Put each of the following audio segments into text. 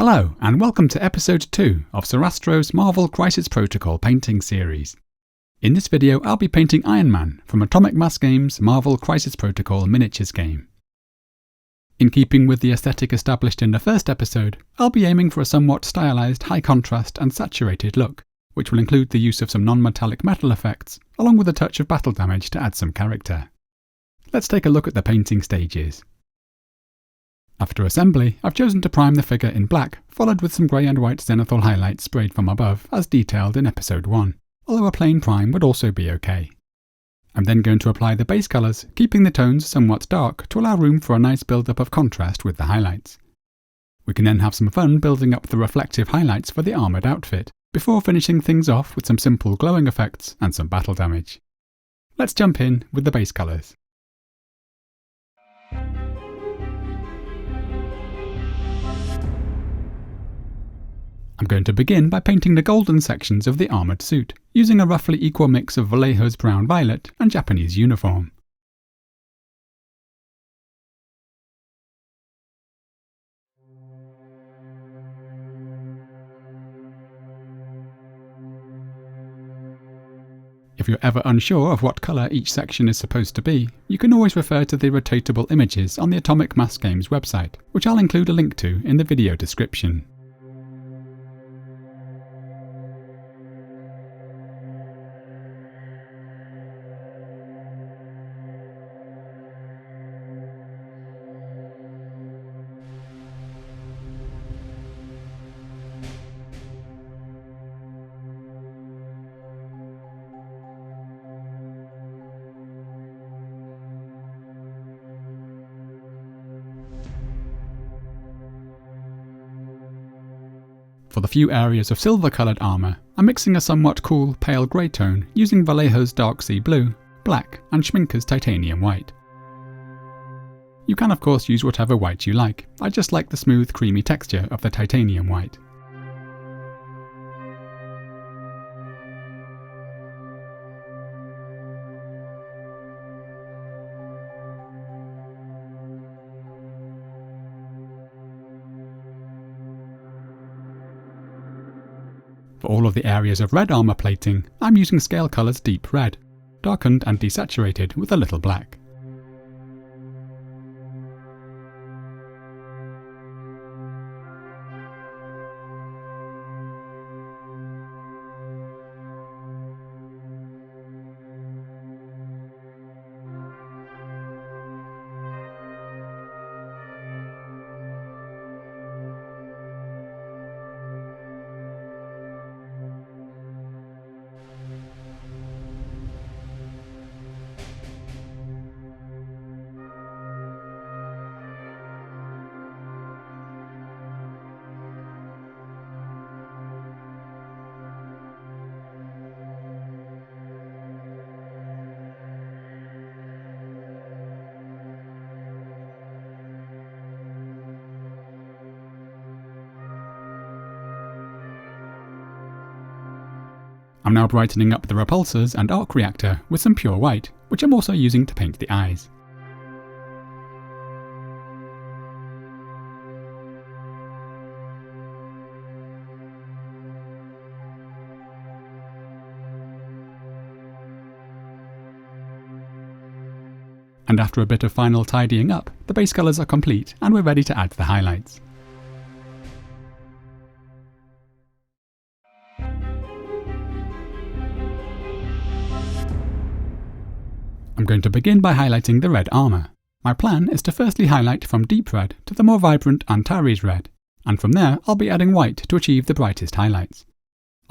Hello, and welcome to Episode 2 of Sorastro's Marvel Crisis Protocol painting series. In this video, I'll be painting Iron Man from Atomic Mass Games' Marvel Crisis Protocol miniatures game. In keeping with the aesthetic established in the first episode, I'll be aiming for a somewhat stylized, high contrast and saturated look, which will include the use of some non-metallic metal effects, along with a touch of battle damage to add some character. Let's take a look at the painting stages. After assembly, I've chosen to prime the figure in black, followed with some grey and white zenithal highlights sprayed from above, as detailed in Episode 1, although a plain prime would also be okay. I'm then going to apply the base colours, keeping the tones somewhat dark to allow room for a nice build-up of contrast with the highlights. We can then have some fun building up the reflective highlights for the armoured outfit, before finishing things off with some simple glowing effects and some battle damage. Let's jump in with the base colours. I'm going to begin by painting the golden sections of the armoured suit, using a roughly equal mix of Vallejo's brown-violet and Japanese uniform. If you're ever unsure of what colour each section is supposed to be, you can always refer to the rotatable images on the Atomic Mass Games website, which I'll include a link to in the video description. For the few areas of silver-coloured armour, I'm mixing a somewhat cool pale grey tone using Vallejo's dark sea blue, black and Schmincke's titanium white. You can of course use whatever white you like, I just like the smooth creamy texture of the titanium white. For all of the areas of red armour plating, I'm using Scalecolor's deep red, darkened and desaturated with a little black. I'm now brightening up the Repulsors and Arc Reactor with some pure white, which I'm also using to paint the eyes. And after a bit of final tidying up, the base colours are complete and we're ready to add the highlights. I'm going to begin by highlighting the red armour. My plan is to firstly highlight from deep red to the more vibrant Antares Red, and from there I'll be adding white to achieve the brightest highlights.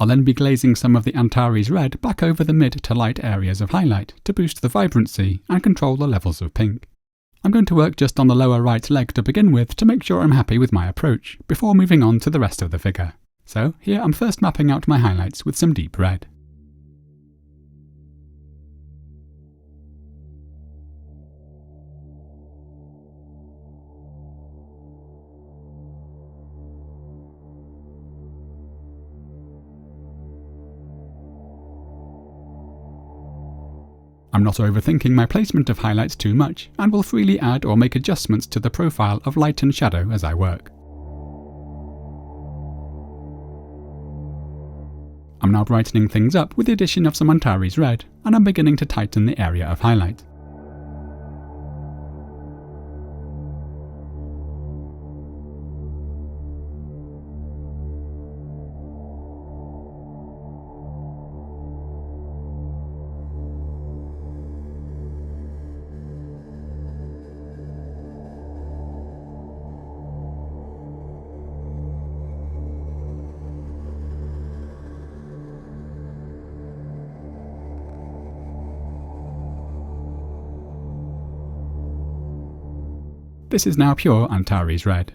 I'll then be glazing some of the Antares Red back over the mid to light areas of highlight to boost the vibrancy and control the levels of pink. I'm going to work just on the lower right leg to begin with to make sure I'm happy with my approach, before moving on to the rest of the figure. So here I'm first mapping out my highlights with some deep red. I'm not overthinking my placement of highlights too much, and will freely add or make adjustments to the profile of light and shadow as I work. I'm now brightening things up with the addition of some Antares Red, and I'm beginning to tighten the area of highlight. This is now pure Antares Red.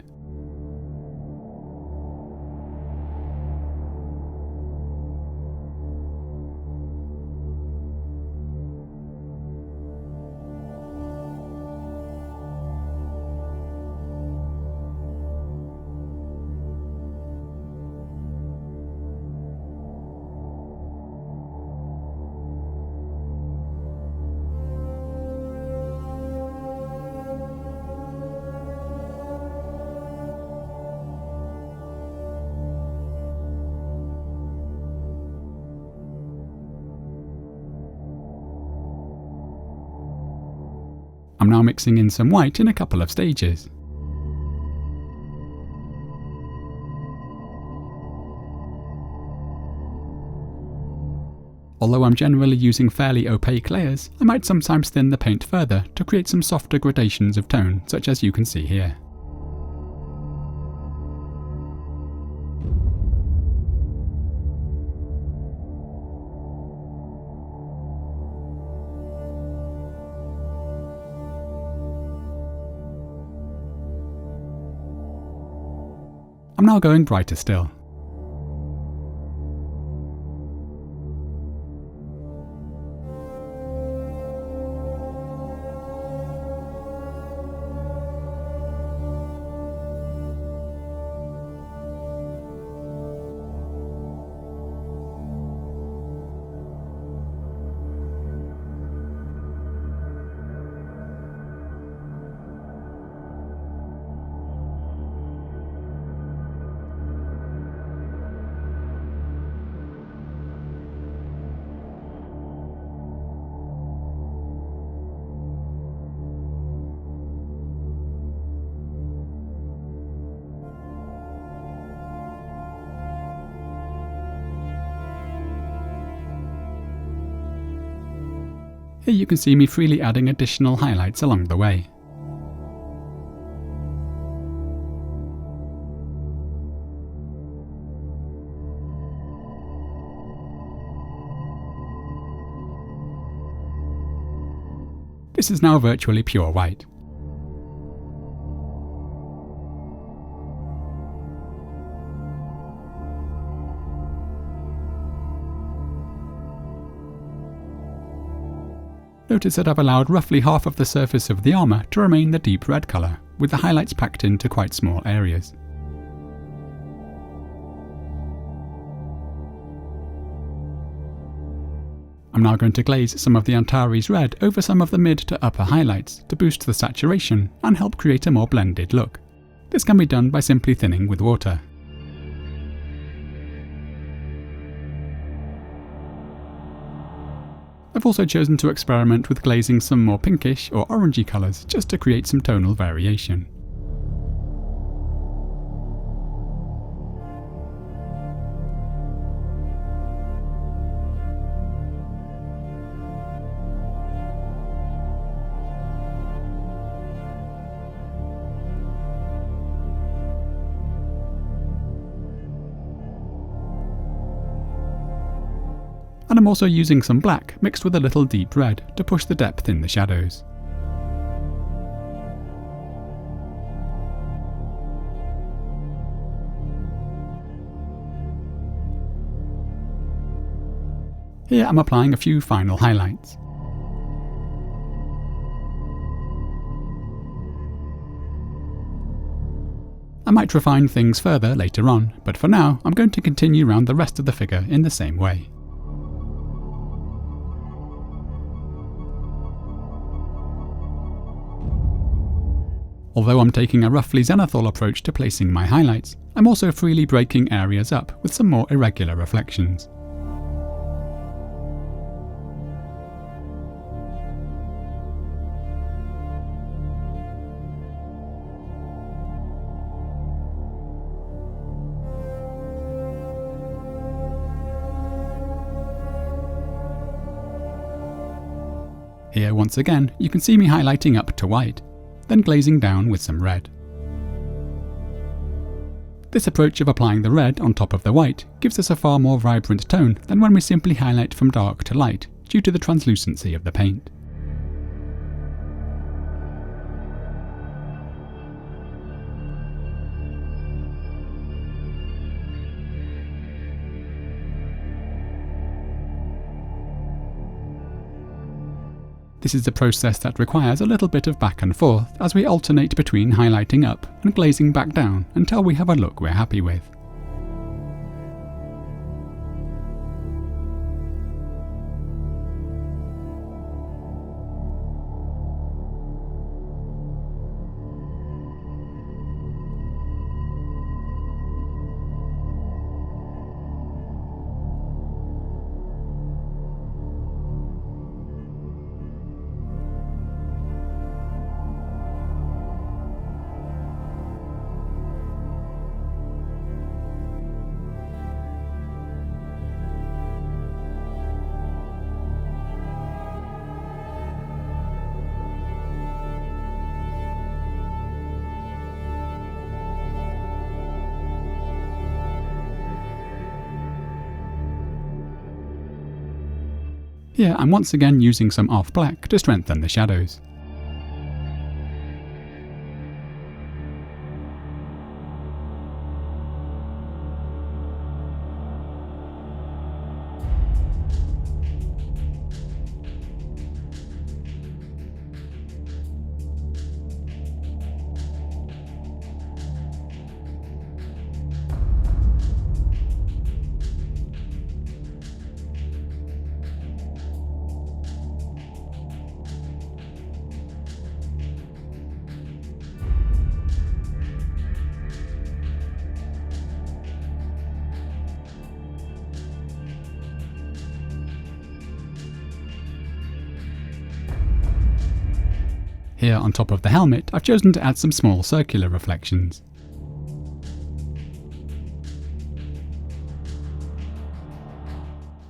I'm now mixing in some white in a couple of stages. Although I'm generally using fairly opaque layers, I might sometimes thin the paint further to create some softer gradations of tone, such as you can see here. I'm now going brighter still. Here you can see me freely adding additional highlights along the way. This is now virtually pure white. Notice that I've allowed roughly half of the surface of the armour to remain the deep red colour, with the highlights packed into quite small areas. I'm now going to glaze some of the Antares Red over some of the mid to upper highlights to boost the saturation and help create a more blended look. This can be done by simply thinning with water. I've also chosen to experiment with glazing some more pinkish or orangey colours just to create some tonal variation. And I'm also using some black mixed with a little deep red to push the depth in the shadows. Here I'm applying a few final highlights. I might refine things further later on, but for now I'm going to continue around the rest of the figure in the same way. Although I'm taking a roughly zenithal approach to placing my highlights, I'm also freely breaking areas up with some more irregular reflections. Here once again you can see me highlighting up to white, then glazing down with some red. This approach of applying the red on top of the white gives us a far more vibrant tone than when we simply highlight from dark to light due to the translucency of the paint. This is a process that requires a little bit of back and forth as we alternate between highlighting up and glazing back down until we have a look we're happy with. Here I'm once again using some off black to strengthen the shadows. Here on top of the helmet, I've chosen to add some small circular reflections.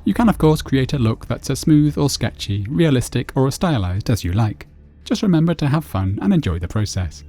You can of course create a look that's as smooth or sketchy, realistic or as stylized as you like. Just remember to have fun and enjoy the process.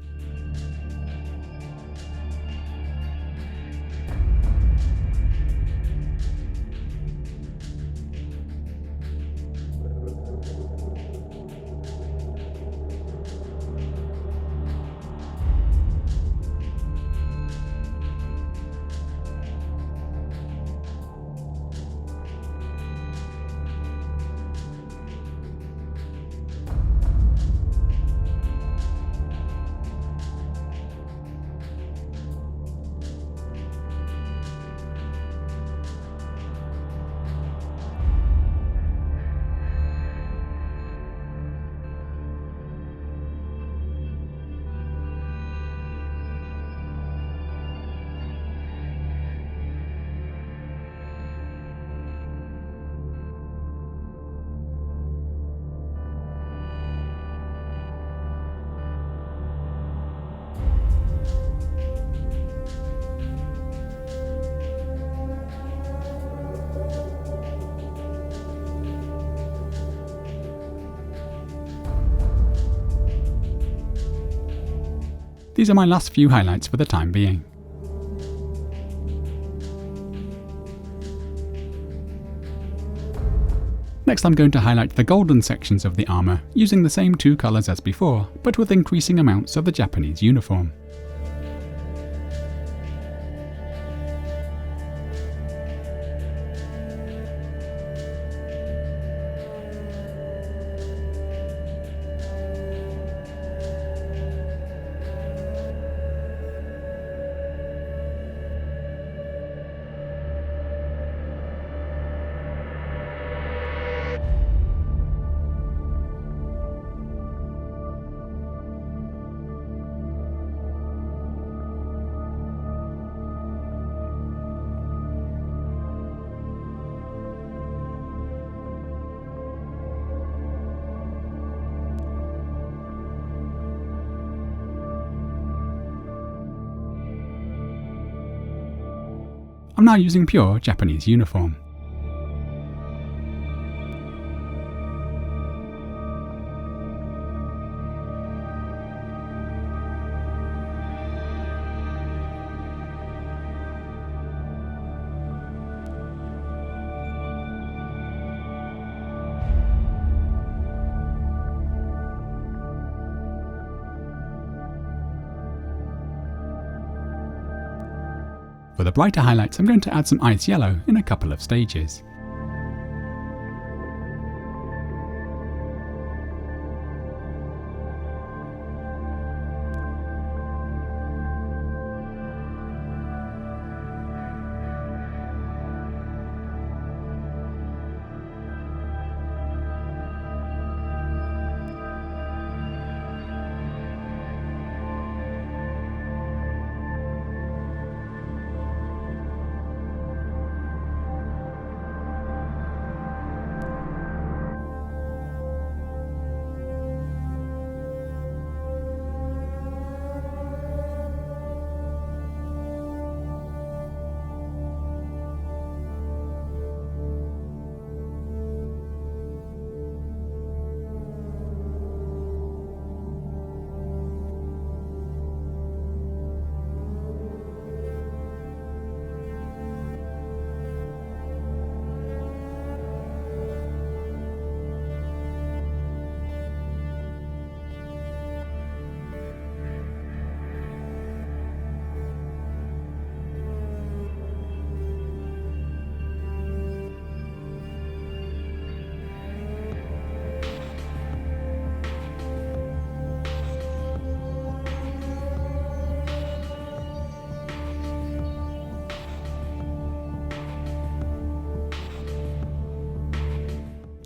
These are my last few highlights for the time being. Next I'm going to highlight the golden sections of the armour using the same two colours as before, but with increasing amounts of the Japanese uniform. I'm now using pure Japanese uniform. For the brighter highlights, I'm going to add some ice yellow in a couple of stages.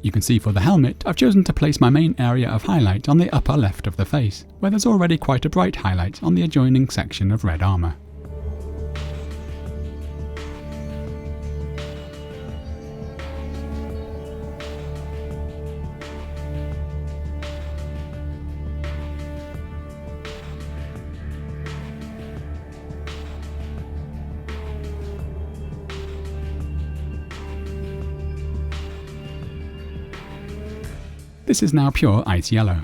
You can see for the helmet, I've chosen to place my main area of highlight on the upper left of the face, where there's already quite a bright highlight on the adjoining section of red armour. This is now pure ice yellow.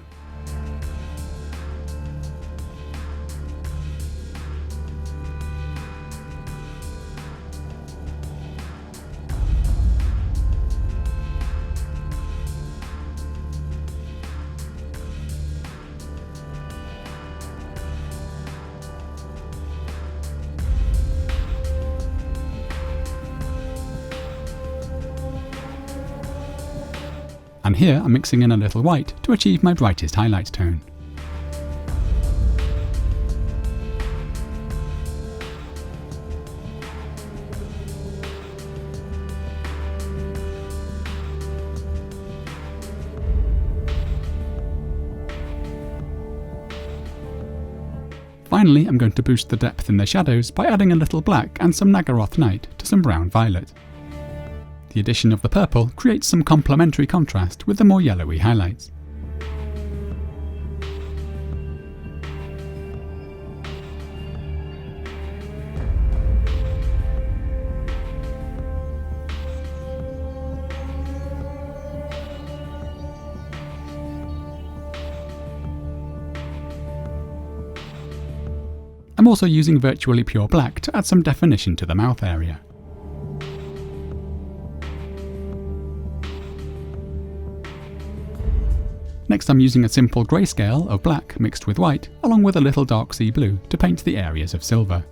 And here I'm mixing in a little white to achieve my brightest highlight tone. Finally, I'm going to boost the depth in the shadows by adding a little black and some Naggaroth Night to some brown violet. The addition of the purple creates some complementary contrast with the more yellowy highlights. I'm also using virtually pure black to add some definition to the mouth area. Next I'm using a simple grayscale of black mixed with white, along with a little dark sea blue to paint the areas of silver.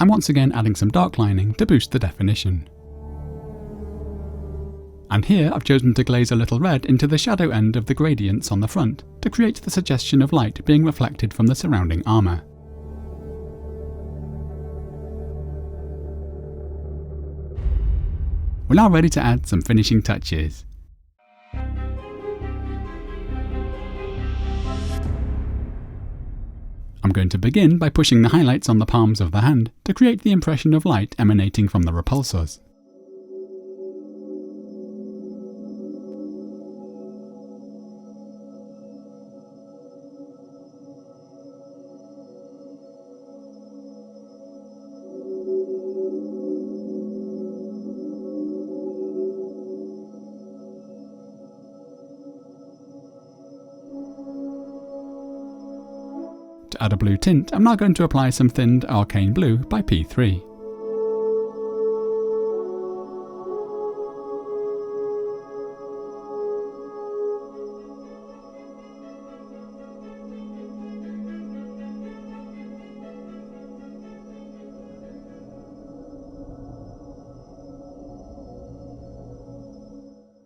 I'm once again adding some dark lining to boost the definition. And here I've chosen to glaze a little red into the shadow end of the gradients on the front to create the suggestion of light being reflected from the surrounding armour. We're now ready to add some finishing touches. I'm going to begin by pushing the highlights on the palms of the hand to create the impression of light emanating from the repulsors. to add a blue tint, I'm now going to apply some thinned Arcane Blue by P3.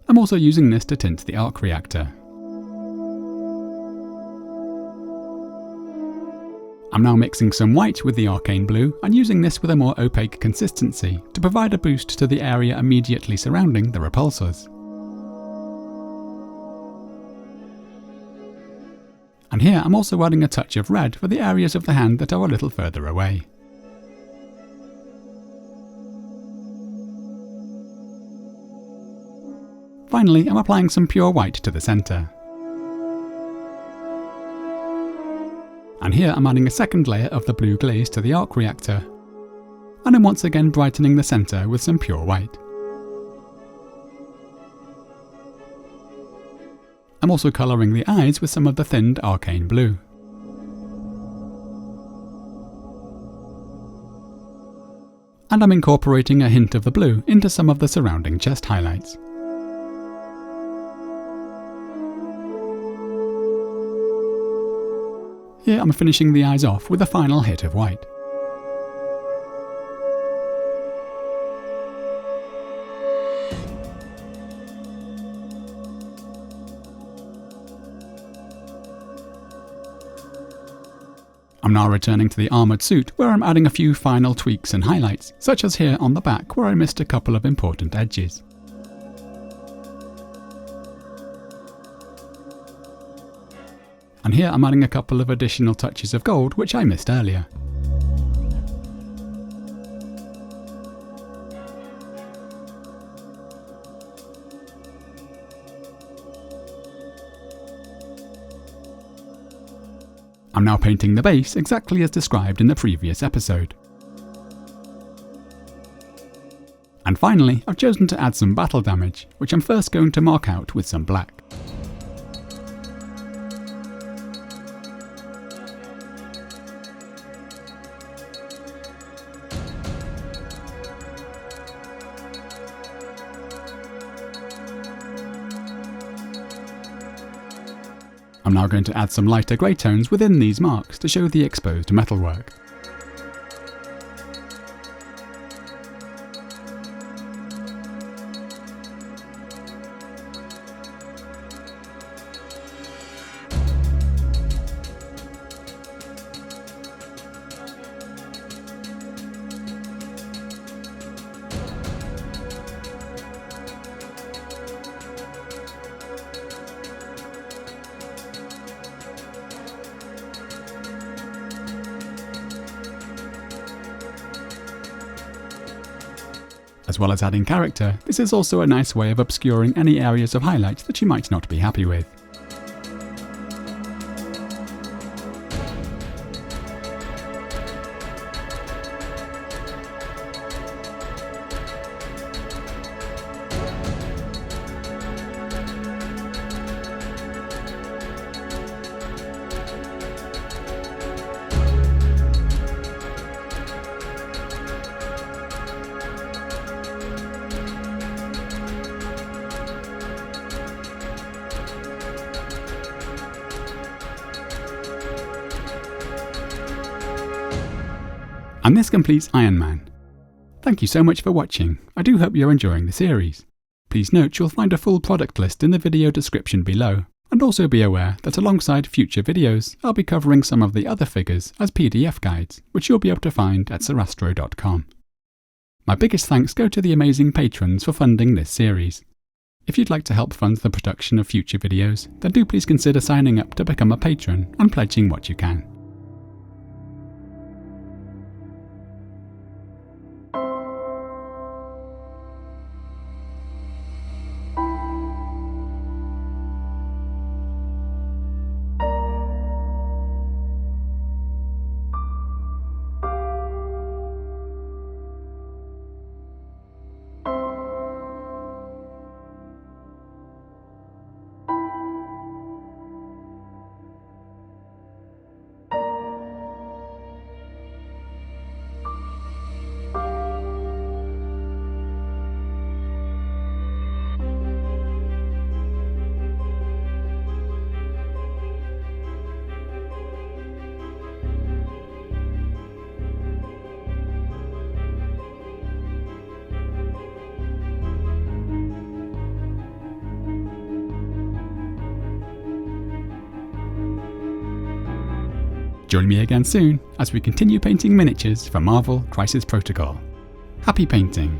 I'm also using this to tint the Arc Reactor. I'm now mixing some white with the Arcane Blue and using this with a more opaque consistency to provide a boost to the area immediately surrounding the repulsors. And here I'm also adding a touch of red for the areas of the hand that are a little further away. Finally, I'm applying some pure white to the centre. And here I'm adding a second layer of the blue glaze to the Arc Reactor, and I'm once again brightening the centre with some pure white. I'm also colouring the eyes with some of the thinned Arcane Blue. And I'm incorporating a hint of the blue into some of the surrounding chest highlights. Here I'm finishing the eyes off with a final hit of white. I'm now returning to the armoured suit where I'm adding a few final tweaks and highlights, such as here on the back where I missed a couple of important edges. And here I'm adding a couple of additional touches of gold which I missed earlier. I'm now painting the base exactly as described in the previous episode. And finally, I've chosen to add some battle damage, which I'm first going to mark out with some black. I'm now going to add some lighter grey tones within these marks to show the exposed metalwork. As well as adding character, this is also a nice way of obscuring any areas of highlight that you might not be happy with. And this completes Iron Man. Thank you so much for watching. I do hope you're enjoying the series. Please note you'll find a full product list in the video description below, and also be aware that alongside future videos, I'll be covering some of the other figures as PDF guides, which you'll be able to find at sorastro.com. My biggest thanks go to the amazing patrons for funding this series. If you'd like to help fund the production of future videos, then do please consider signing up to become a patron and pledging what you can. Join me again soon as we continue painting miniatures for Marvel Crisis Protocol. Happy painting!